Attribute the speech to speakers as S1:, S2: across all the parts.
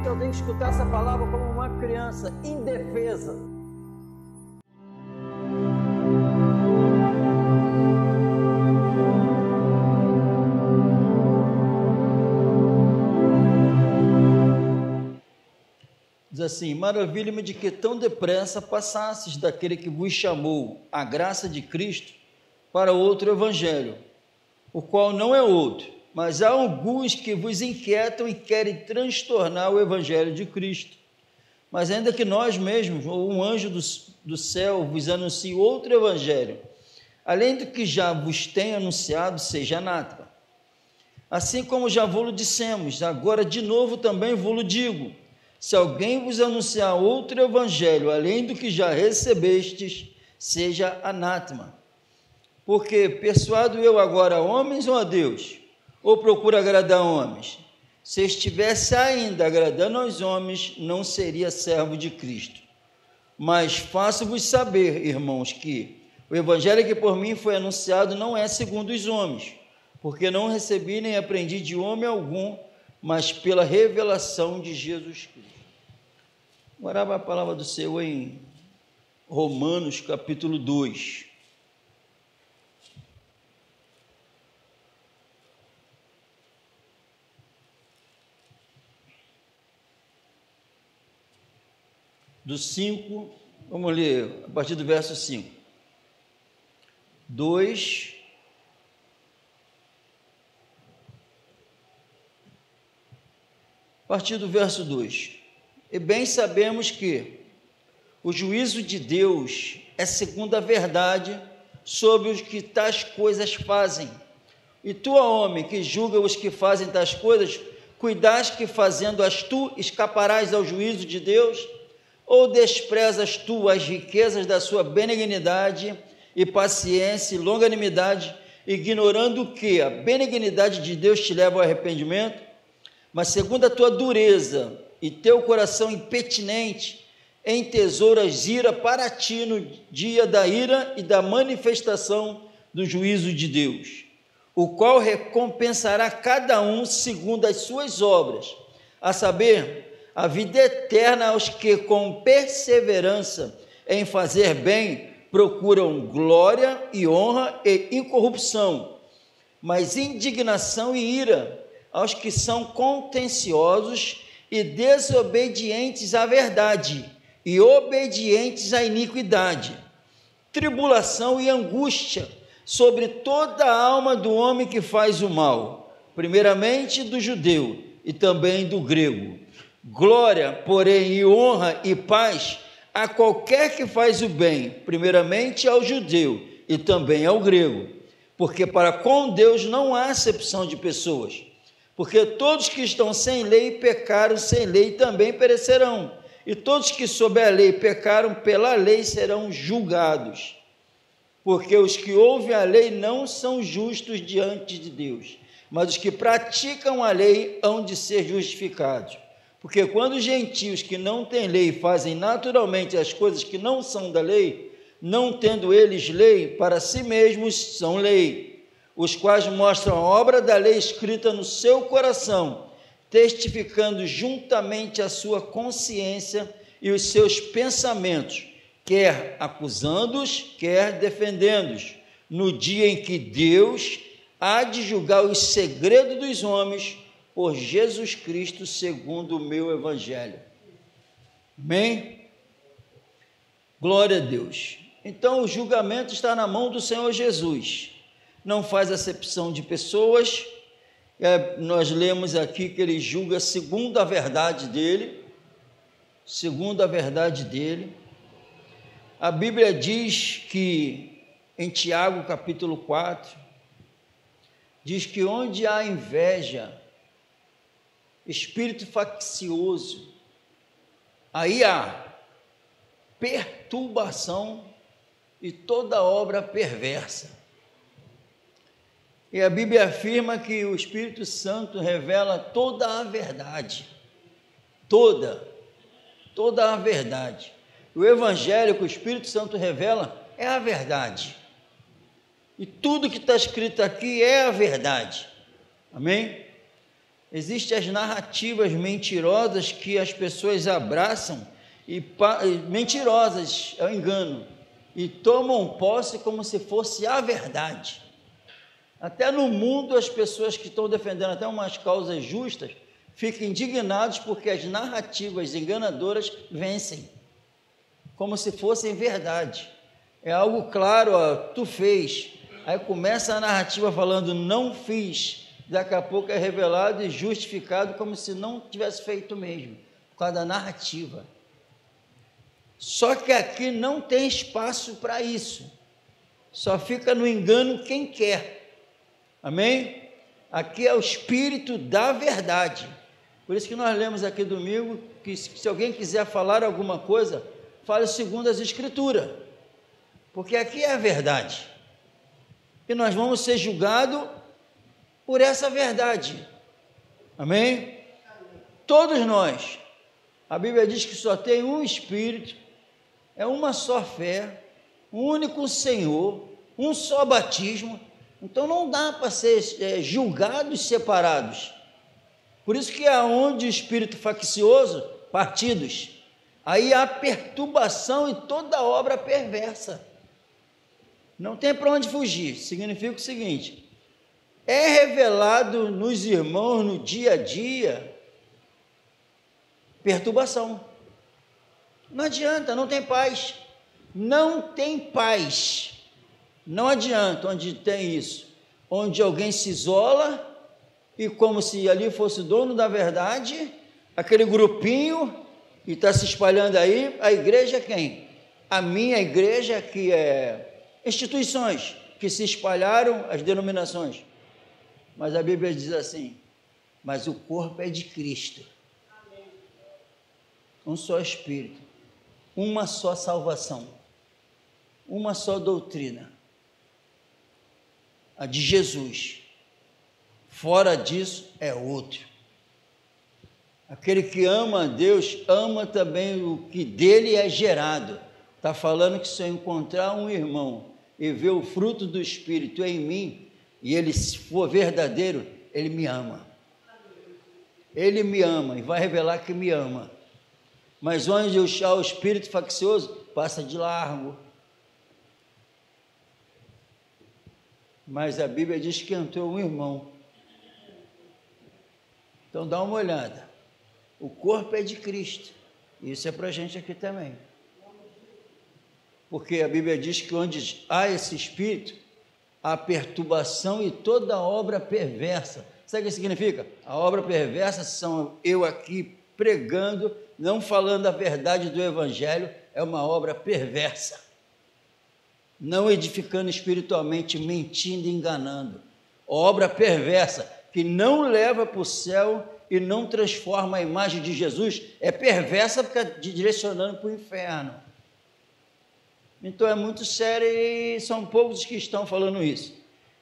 S1: eu tenho que escutar essa palavra como uma criança indefesa. Diz assim: maravilha-me de que tão depressa passasses daquele que vos chamou a graça de Cristo para outro evangelho, o qual não é outro, mas há alguns que vos inquietam e querem transtornar o evangelho de Cristo. Mas ainda que nós mesmos, ou um anjo do céu, vos anuncie outro evangelho, além do que já vos tem anunciado, seja anátema. Assim como já vos dissemos, agora de novo também vos digo: se alguém vos anunciar outro evangelho, além do que já recebestes, seja anátema. Porque persuado eu agora a homens ou a Deus? Ou procuro agradar homens? Se estivesse ainda agradando aos homens, não seria servo de Cristo. Mas faço-vos saber, irmãos, que o evangelho que por mim foi anunciado não é segundo os homens, porque não recebi nem aprendi de homem algum, mas pela revelação de Jesus Cristo. Agora a palavra do Senhor em Romanos capítulo 2. Do 5, vamos ler a partir do verso 5. 2, a partir do verso 2. E bem sabemos que o juízo de Deus é segundo a verdade sobre os que tais coisas fazem. E tu, ó homem, que julga os que fazem tais coisas, cuidas que fazendo-as tu escaparás ao juízo de Deus? Ou desprezas tu as riquezas da sua benignidade e paciência e longanimidade, ignorando que a benignidade de Deus te leva ao arrependimento? Mas segundo a tua dureza e teu coração impetinente, entesouras ira para ti no dia da ira e da manifestação do juízo de Deus, o qual recompensará cada um segundo as suas obras, a saber, a vida eterna aos que com perseverança em fazer bem procuram glória e honra e incorrupção, mas indignação e ira aos que são contenciosos e desobedientes à verdade e obedientes à iniquidade, tribulação e angústia sobre toda a alma do homem que faz o mal, primeiramente do judeu e também do grego. Glória, porém, e honra e paz a qualquer que faz o bem, primeiramente ao judeu e também ao grego, porque para com Deus não há acepção de pessoas, porque todos que estão sem lei pecaram, sem lei também perecerão, e todos que sob a lei pecaram, pela lei serão julgados, porque os que ouvem a lei não são justos diante de Deus, mas os que praticam a lei hão de ser justificados. Porque quando os gentios que não têm lei fazem naturalmente as coisas que não são da lei, não tendo eles lei, para si mesmos são lei, os quais mostram a obra da lei escrita no seu coração, testificando juntamente a sua consciência e os seus pensamentos, quer acusando-os, quer defendendo-os, no dia em que Deus há de julgar os segredos dos homens, por Jesus Cristo, segundo o meu evangelho. Amém? Glória a Deus. Então, o julgamento está na mão do Senhor Jesus. Não faz acepção de pessoas. Nós lemos aqui que ele julga segundo a verdade dele. Segundo a verdade dele. A Bíblia diz que, em Tiago, capítulo 4, diz que onde há inveja, espírito faccioso, aí há perturbação e toda obra perversa. E a Bíblia afirma que o Espírito Santo revela toda a verdade, toda a verdade. O Evangelho que o Espírito Santo revela é a verdade. E tudo que está escrito aqui é a verdade. Amém? Existem as narrativas mentirosas que as pessoas abraçam, mentirosas, é o engano, e tomam posse como se fosse a verdade. Até no mundo, as pessoas que estão defendendo até umas causas justas ficam indignados porque as narrativas enganadoras vencem, como se fossem verdade. É algo claro, ó, tu fez. Aí começa a narrativa falando, não fiz. Daqui a pouco é revelado e justificado como se não tivesse feito mesmo, por causa da narrativa. Só que aqui não tem espaço para isso. Só fica no engano quem quer. Amém? Aqui é o Espírito da verdade. Por isso que nós lemos aqui domingo, que se alguém quiser falar alguma coisa, fale segundo as Escrituras. Porque aqui é a verdade. E nós vamos ser julgados por essa verdade. Amém? Todos nós. A Bíblia diz que só tem um Espírito, é uma só fé, um único Senhor, um só batismo. Então não dá para ser julgados separados. Por isso que aonde o espírito faccioso, partidos, aí há perturbação e toda obra perversa. Não tem para onde fugir. Significa o seguinte: é revelado nos irmãos no dia a dia perturbação. Não adianta, não tem paz. Não tem paz. Não adianta onde tem isso, onde alguém se isola e como se ali fosse dono da verdade, aquele grupinho e está se espalhando aí, a igreja é quem? A minha igreja, que é instituições que se espalharam, as denominações. Mas a Bíblia diz assim, mas o corpo é de Cristo. Um só Espírito, uma só salvação, uma só doutrina. A de Jesus. Fora disso é outro. Aquele que ama a Deus, ama também o que dele é gerado. Está falando que se eu encontrar um irmão e ver o fruto do Espírito em mim, e ele for verdadeiro, ele me ama. Ele me ama e vai revelar que me ama. Mas onde eu achar o espírito faccioso, passa de largo. Mas a Bíblia diz que entrou um irmão. Então dá uma olhada. O corpo é de Cristo. Isso é para a gente aqui também. Porque a Bíblia diz que onde há esse espírito, há perturbação e toda obra perversa. Sabe o que significa? A obra perversa são eu aqui pregando, não falando a verdade do Evangelho, é uma obra perversa. Não edificando espiritualmente, mentindo e enganando. Obra perversa, que não leva para o céu e não transforma a imagem de Jesus, é perversa porque está direcionando para o inferno. Então é muito sério e são poucos que estão falando isso.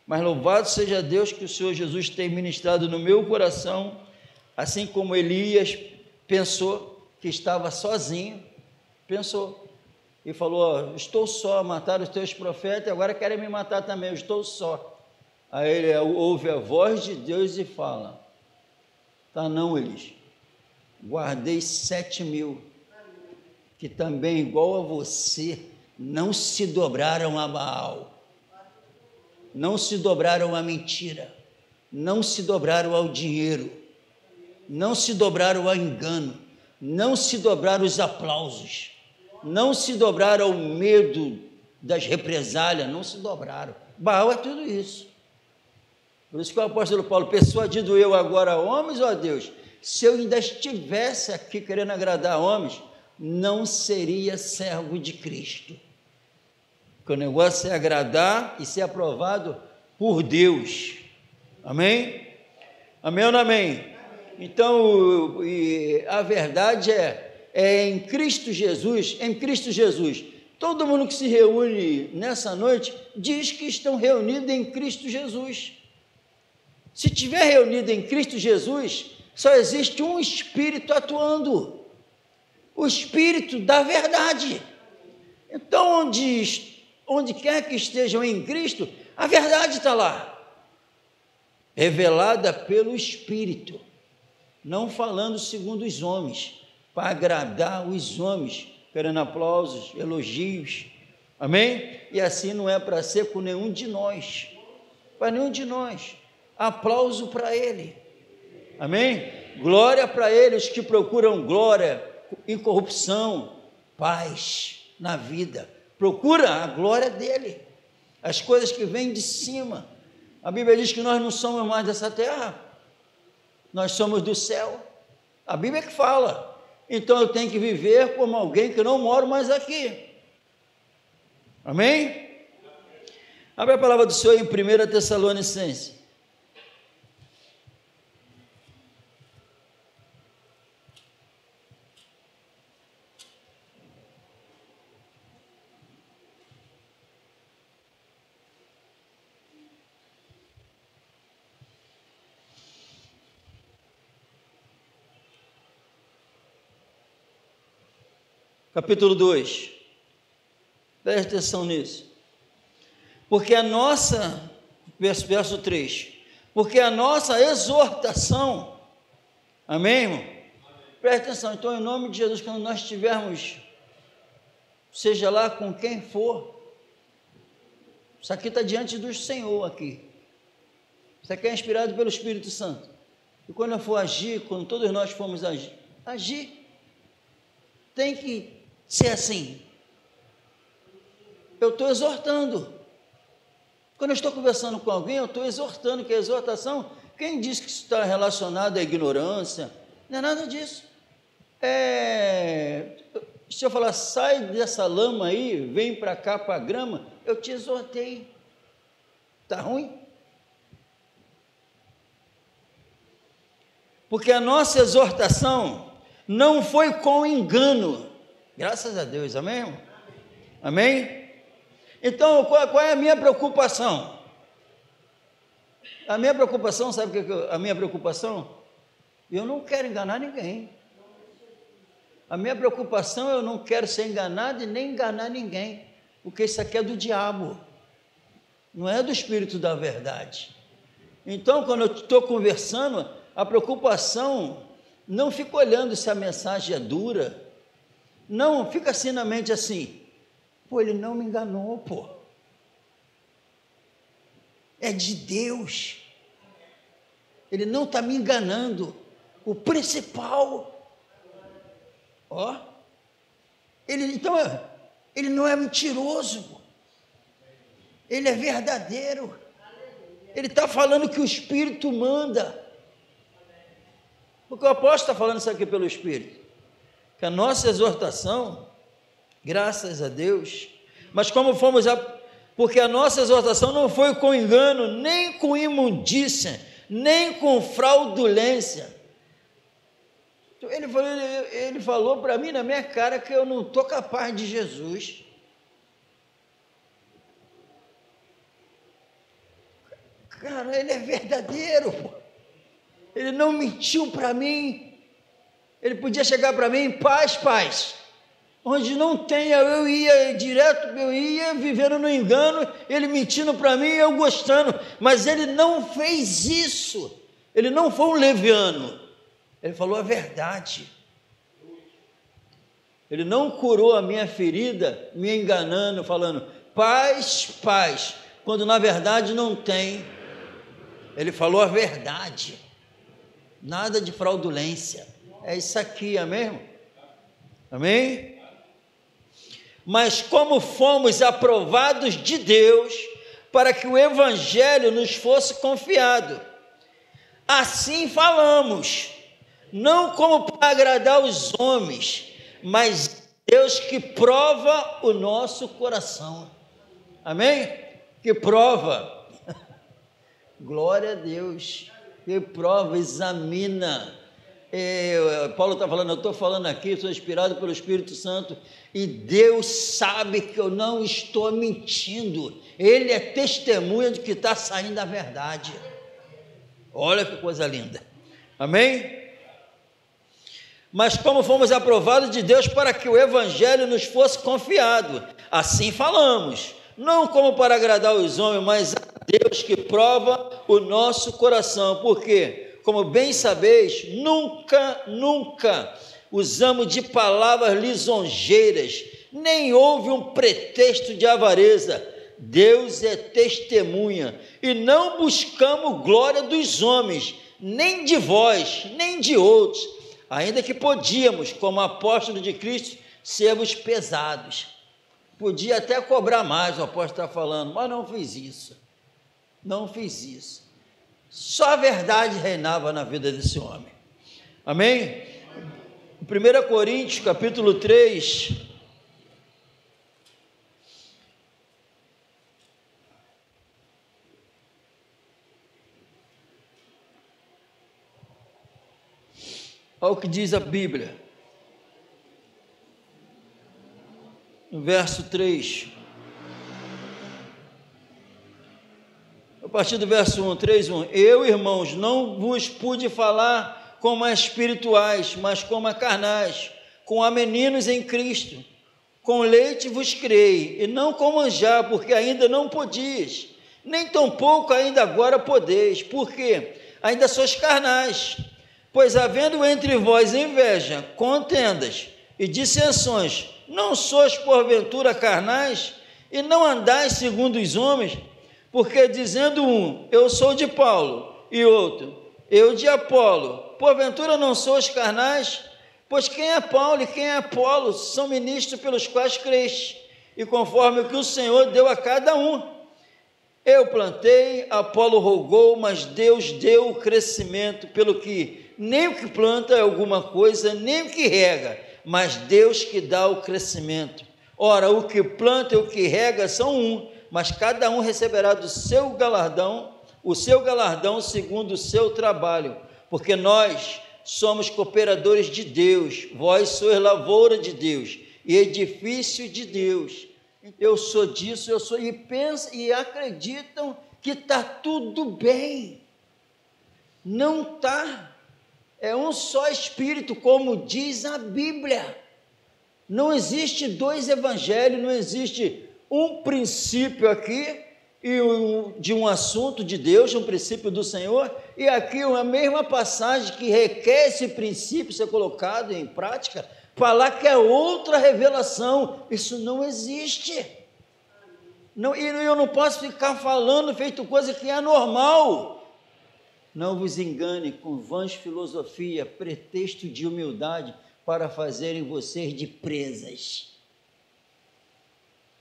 S1: Mas louvado seja Deus que o Senhor Jesus tem ministrado no meu coração, assim como Elias pensou que estava sozinho, pensou. E falou, estou só, mataram os teus profetas, agora querem me matar também, eu estou só. Aí ele ouve a voz de Deus e fala, tá não, Elias, guardei 7.000, que também, igual a você, não se dobraram a Baal, não se dobraram à mentira, não se dobraram ao dinheiro, não se dobraram ao engano, não se dobraram aos aplausos, não se dobraram ao medo das represálias, não se dobraram. Baal é tudo isso. Por isso que o apóstolo Paulo, persuadido eu agora a homens ou a Deus, se eu ainda estivesse aqui querendo agradar a homens, não seria servo de Cristo. Porque o negócio é agradar e ser aprovado por Deus. Amém? Amém ou não amém? Então, a verdade é em Cristo Jesus, todo mundo que se reúne nessa noite, diz que estão reunidos em Cristo Jesus. Se estiver reunido em Cristo Jesus, só existe um Espírito atuando, o Espírito da verdade. Então, onde quer que estejam em Cristo, a verdade está lá, revelada pelo Espírito. não falando segundo os homens, para agradar os homens, querendo aplausos, elogios, amém? E assim não é para ser com nenhum de nós, para nenhum de nós, aplauso para Ele, amém? Glória para Ele, os que procuram glória, incorrupção, paz na vida, procura a glória dEle, as coisas que vêm de cima. A Bíblia diz que nós não somos mais dessa terra, nós somos do céu, a Bíblia que fala. Então eu tenho que viver como alguém que não moro mais aqui, amém? Abre a palavra do Senhor em 1 Tessalonicenses, capítulo 2, preste atenção nisso, porque a nossa, verso 3, porque a nossa exortação, amém, irmão? Preste atenção, então em nome de Jesus, quando nós estivermos, seja lá com quem for, isso aqui está diante do Senhor aqui, isso aqui é inspirado pelo Espírito Santo, e quando eu for agir, quando todos nós formos agir, tem que ser assim. Eu estou exortando. Quando eu estou conversando com alguém, eu estou exortando, que a exortação, quem diz que isso está relacionado à ignorância? Não é nada disso. Se eu falar, sai dessa lama aí, vem para cá, para a grama, eu te exortei. Está ruim? Porque a nossa exortação não foi com engano. Graças a Deus, amém, irmão? Amém? Então, qual é a minha preocupação? A minha preocupação, sabe o que é a minha preocupação? Eu não quero enganar ninguém. A minha preocupação, eu não quero ser enganado e nem enganar ninguém, porque isso aqui é do diabo, não é do Espírito da verdade. Então, quando eu estou conversando, a preocupação, não fica olhando se a mensagem é dura, não, fica assim na mente assim, pô, ele não me enganou, pô, é de Deus, ele não está me enganando, o principal, ó, então, ele não é mentiroso, pô. Ele é verdadeiro, ele está falando que o Espírito manda, porque o apóstolo está falando isso aqui pelo Espírito, que a nossa exortação, graças a Deus, mas como porque a nossa exortação não foi com engano, nem com imundícia, nem com fraudulência. Ele falou para mim na minha cara que eu não estou capaz de Jesus. Cara, ele é verdadeiro, pô. Ele não mentiu para mim. Ele podia chegar para mim, paz, onde não tem, eu ia direto, eu ia vivendo no engano, ele mentindo para mim, eu gostando, mas ele não fez isso, ele não foi um leviano, ele falou a verdade, ele não curou a minha ferida, me enganando, falando, paz, quando na verdade não tem, ele falou a verdade, nada de fraudulência, é isso aqui, amém, irmão? Amém? Mas como fomos aprovados de Deus para que o Evangelho nos fosse confiado, assim falamos, não como para agradar os homens, mas Deus que prova o nosso coração, amém? Que prova, glória a Deus, que prova, examina. Paulo está falando, eu estou falando aqui, sou inspirado pelo Espírito Santo, e Deus sabe que eu não estou mentindo, Ele é testemunha de que está saindo a verdade. Olha que coisa linda, amém? Mas como fomos aprovados de Deus para que o Evangelho nos fosse confiado, assim falamos, não como para agradar os homens, mas a Deus que prova o nosso coração, porque como bem sabeis, nunca usamos de palavras lisonjeiras, nem houve um pretexto de avareza. Deus é testemunha, e não buscamos glória dos homens, nem de vós, nem de outros, ainda que podíamos, como apóstolo de Cristo, sermos pesados. Podia até cobrar mais, o apóstolo está falando, mas não fiz isso. Não fiz isso. Só a verdade reinava na vida desse homem. Amém? 1 Coríntios, capítulo 3. Olha o que diz a Bíblia. No verso 3. A partir do verso 1, 3:1. Eu, irmãos, não vos pude falar como a espirituais, mas como a carnais, como a meninos em Cristo. Com leite vos criei, e não com manjar, porque ainda não podias, nem tampouco ainda agora podeis, porque ainda sois carnais. Pois havendo entre vós inveja, contendas e dissensões, não sois porventura carnais, e não andais segundo os homens? Porque dizendo um, eu sou de Paulo, e outro, eu de Apolo, porventura não sois carnais? Pois quem é Paulo e quem é Apolo são ministros pelos quais creste, e conforme o que o Senhor deu a cada um. Eu plantei, Apolo rogou, mas Deus deu o crescimento, pelo que nem o que planta é alguma coisa, nem o que rega, mas Deus que dá o crescimento. Ora, o que planta e o que rega são um, mas cada um receberá do seu galardão, o seu galardão segundo o seu trabalho, porque nós somos cooperadores de Deus, vós sois lavoura de Deus e edifício de Deus. Eu sou disso, eu sou, e pensam e acreditam que está tudo bem. Não está. É um só Espírito, como diz a Bíblia. Não existe dois evangelhos, não existe um princípio aqui de um assunto de Deus, um princípio do Senhor, e aqui uma mesma passagem que requer esse princípio ser colocado em prática, falar que é outra revelação. Isso não existe. Não, e eu não posso ficar falando feito coisa que é normal. Não vos engane com vãs filosofia, pretexto de humildade, para fazerem vocês de presas.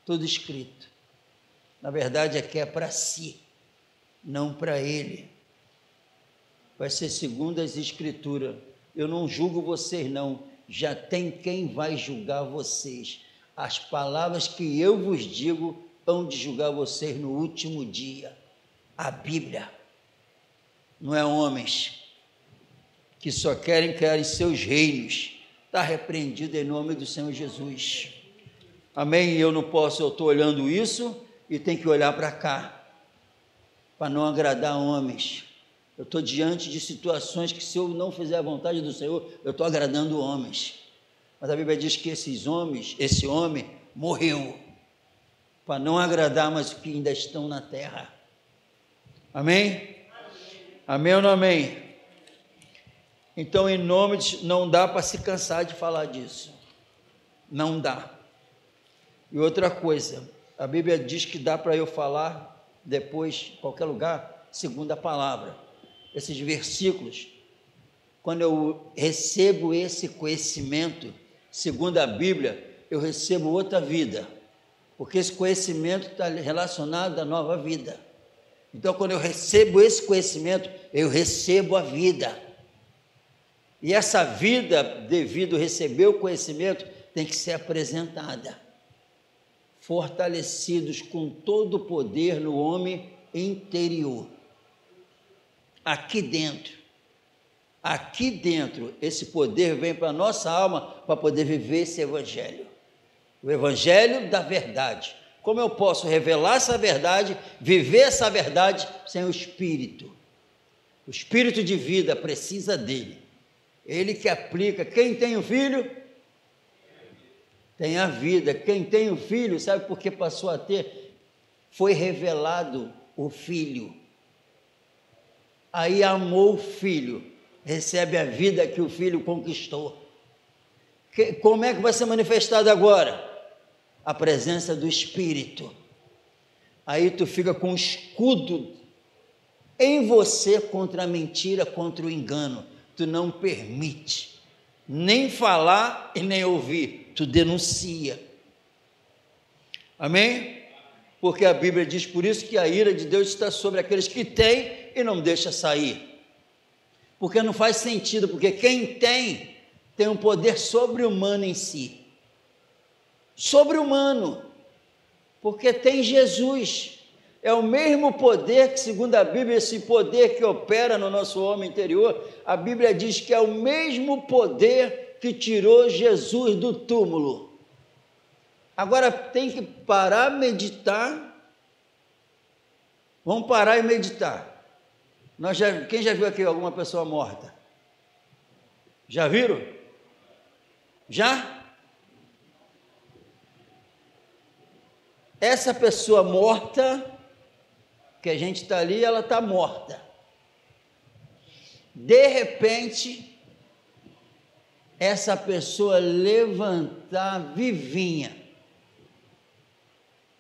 S1: Tudo escrito. Na verdade, aqui é para si, não para ele. Vai ser segundo as Escrituras. Eu não julgo vocês, não. Já tem quem vai julgar vocês. As palavras que eu vos digo hão de julgar vocês no último dia. A Bíblia. Não é homens que só querem criar em seus reinos. Está repreendido em nome do Senhor Jesus. Amém? Eu não posso, eu estou olhando isso e tenho que olhar para cá, para não agradar homens. Eu estou diante de situações que, se eu não fizer a vontade do Senhor, eu estou agradando homens. Mas a Bíblia diz que esse homem morreu para não agradar mais os que ainda estão na terra. Amém? Amém ou não amém? Então, em nome de... não dá para se cansar de falar disso. Não dá. E outra coisa, a Bíblia diz que dá para eu falar depois, em qualquer lugar, segundo a palavra. Esses versículos, quando eu recebo esse conhecimento, segundo a Bíblia, eu recebo outra vida, porque esse conhecimento está relacionado à nova vida. Então, quando eu recebo esse conhecimento, eu recebo a vida. E essa vida, devido a receber o conhecimento, tem que ser apresentada. Fortalecidos com todo o poder no homem interior. Aqui dentro, esse poder vem para a nossa alma para poder viver esse evangelho. O evangelho da verdade. Como eu posso revelar essa verdade, viver essa verdade sem o Espírito? O Espírito de vida precisa dele. Ele que aplica. Quem tem o filho, tem a vida. Quem tem o filho, sabe por que passou a ter? Foi revelado o filho. aí amou o filho, recebe a vida que o filho conquistou. Como é que vai ser manifestado agora? A presença do Espírito. Aí tu fica com um escudo em você contra a mentira, contra o engano. Tu não permite nem falar e nem ouvir, tu denuncia. Amém? Porque a Bíblia diz, por isso que a ira de Deus está sobre aqueles que têm e não deixa sair. Porque não faz sentido, porque quem tem um poder sobre-humano em si. Sobre-humano. Porque tem Jesus. É o mesmo poder que, segundo a Bíblia, esse poder que opera no nosso homem interior, a Bíblia diz que é o mesmo poder que tirou Jesus do túmulo. Agora tem que parar, meditar. Vamos parar e meditar. Quem já viu aqui alguma pessoa morta? Já viram? Já? Essa pessoa morta, que a gente está ali, ela está morta. De repente, essa pessoa levantar vivinha.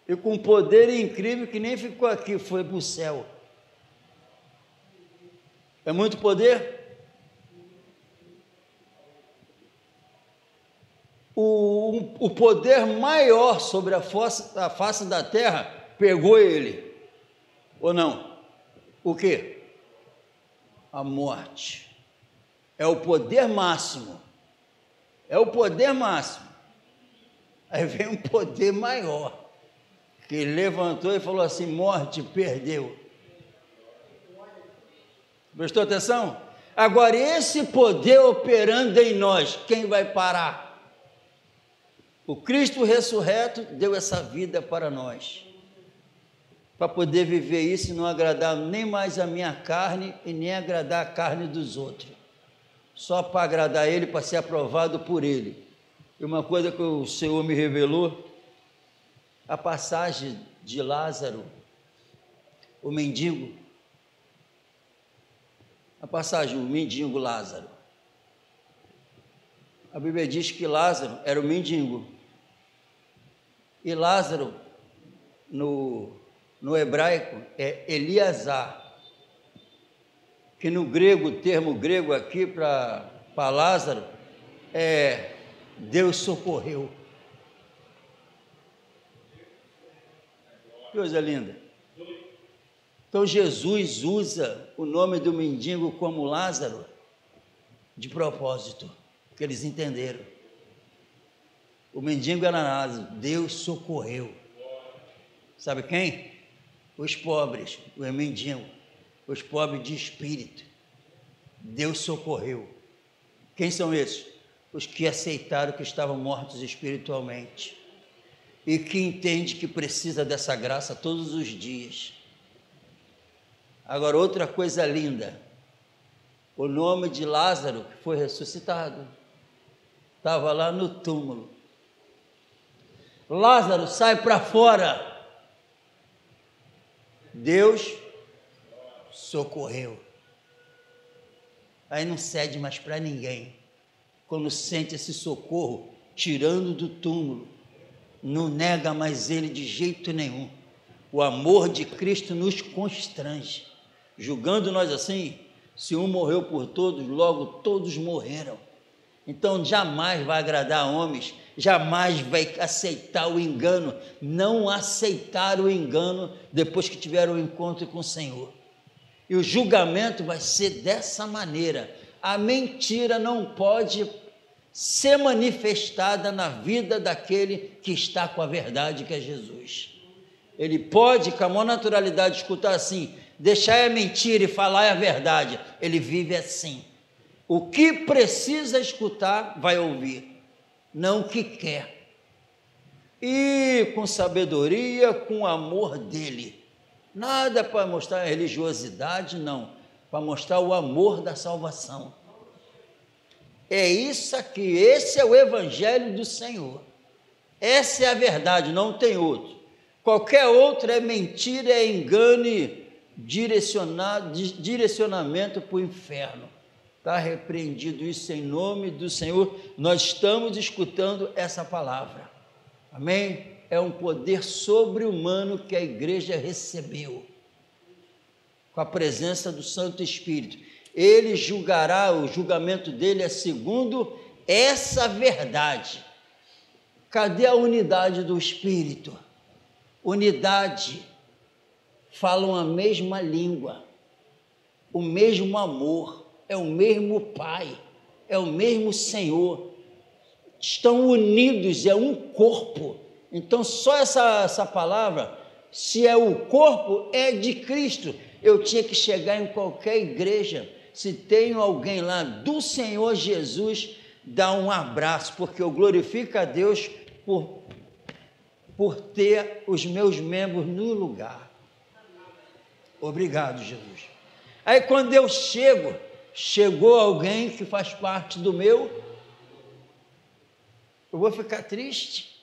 S1: E com um poder incrível que nem ficou aqui, foi para o céu. É muito poder? O poder maior sobre a face da terra pegou ele. Ou não? O quê? A morte. É o poder máximo. É o poder máximo. Aí vem um poder maior, que levantou e falou assim: morte, perdeu. Prestou atenção? Agora, esse poder operando em nós, quem vai parar? O Cristo ressurreto deu essa vida para nós, para poder viver isso e não agradar nem mais a minha carne e nem agradar a carne dos outros, só para agradar Ele, para ser aprovado por Ele. E uma coisa que o Senhor me revelou, a passagem de Lázaro, o mendigo, a passagem, o mendigo Lázaro. A Bíblia diz que Lázaro era o mendigo. E Lázaro, no hebraico, é Eliazar, que no grego, o termo grego aqui para Lázaro, é Deus socorreu. Coisa linda. Então Jesus usa o nome do mendigo como Lázaro de propósito, porque eles entenderam. O mendigo era Lázaro, Deus socorreu. Sabe quem? Os pobres, os mendigos, os pobres de espírito. Deus socorreu. Quem são esses? Os que aceitaram que estavam mortos espiritualmente e que entendem que precisa dessa graça todos os dias. Agora, outra coisa linda, o nome de Lázaro, que foi ressuscitado, estava lá no túmulo. Lázaro, sai para fora. Deus socorreu. Aí não cede mais para ninguém. Quando sente esse socorro, tirando do túmulo, não nega mais ele de jeito nenhum. O amor de Cristo nos constrange. Julgando nós assim, se um morreu por todos, logo todos morreram. Então jamais vai agradar homens, jamais vai aceitar o engano, não aceitar o engano depois que tiver um encontro com o Senhor. E o julgamento vai ser dessa maneira. A mentira não pode ser manifestada na vida daquele que está com a verdade, que é Jesus. Ele pode, com a maior naturalidade, escutar assim, deixar a mentira e falar a verdade. Ele vive assim. O que precisa escutar, vai ouvir, não o que quer. E com sabedoria, com amor dele. Nada para mostrar a religiosidade, não. Para mostrar o amor da salvação. É isso aqui, esse é o Evangelho do Senhor. Essa é a verdade, não tem outro. Qualquer outro é mentira, é engano direcionamento para o inferno. Está repreendido isso em nome do Senhor. Nós estamos escutando essa palavra. Amém? É um poder sobre-humano que a igreja recebeu, com a presença do Santo Espírito. Ele julgará, o julgamento dele é segundo essa verdade. Cadê a unidade do Espírito? Unidade. Falam a mesma língua, o mesmo amor, é o mesmo Pai, é o mesmo Senhor. Estão unidos, é um corpo. Então, só essa palavra, se é o corpo, é de Cristo. Eu tinha que chegar em qualquer igreja, se tem alguém lá do Senhor Jesus, dar um abraço, porque eu glorifico a Deus por ter os meus membros no lugar. Obrigado, Jesus. Aí quando eu chegou alguém que faz parte do meu, eu vou ficar triste,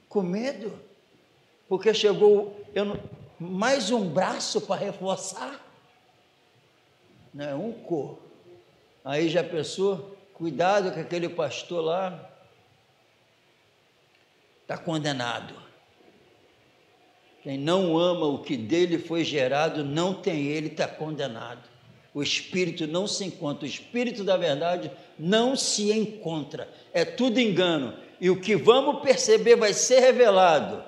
S1: com medo, porque chegou mais um braço para reforçar, né? Um corpo. Aí já pensou, cuidado que aquele pastor lá está condenado. Quem não ama o que dele foi gerado, não tem ele, está condenado. O Espírito não se encontra, o Espírito da verdade não se encontra. É tudo engano. E o que vamos perceber vai ser revelado.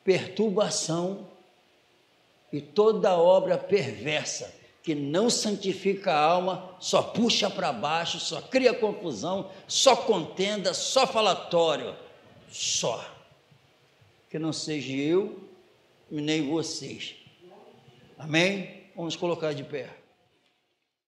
S1: Perturbação e toda obra perversa que não santifica a alma, só puxa para baixo, só cria confusão, só contenda, só falatório, só. Que não seja eu, nem vocês. Amém? Vamos colocar de pé.